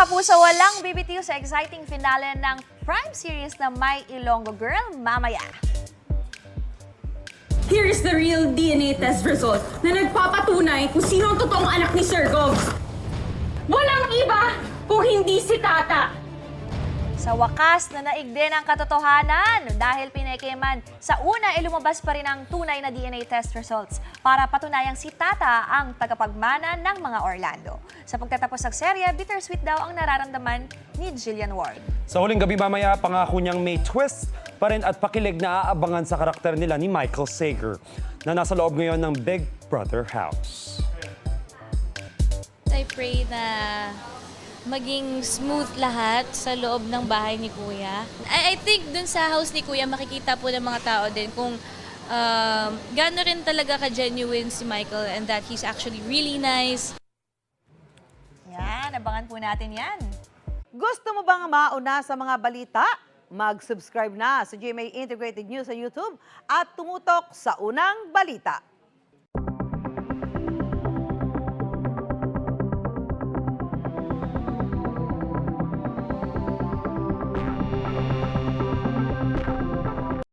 kapuso, walang bibitiw sa exciting finale ng Prime series na My Ilonggo Girl mamaya. Here is the real DNA test result na nagpapatunay kung sino ang totoong anak ni Sir Gov. Walang iba kung hindi si Tata. Sa wakas na naig din ang katotohanan dahil pinekeman, sa una ay lumabas pa rin ang tunay na DNA test results para patunayang si Tata ang tagapagmana ng mga Orlando. Sa pagtatapos ng serye, bittersweet daw ang nararamdaman ni Jillian Ward. Sa huling gabi mamaya, pangako niyang may twist pa rin at pakilig na aabangan sa karakter nila ni Michael Sager na nasa loob ngayon ng Big Brother house. I pray na maging smooth lahat sa loob ng bahay ni Kuya. I think dun sa house ni Kuya, makikita po ng mga tao din kung gaano rin talaga ka-genuine si Michael and that he's actually really nice. Yan, abangan po natin yan. Gusto mo bang mauna sa mga balita? Mag-subscribe na sa GMA Integrated News sa YouTube at tumutok sa Unang Balita.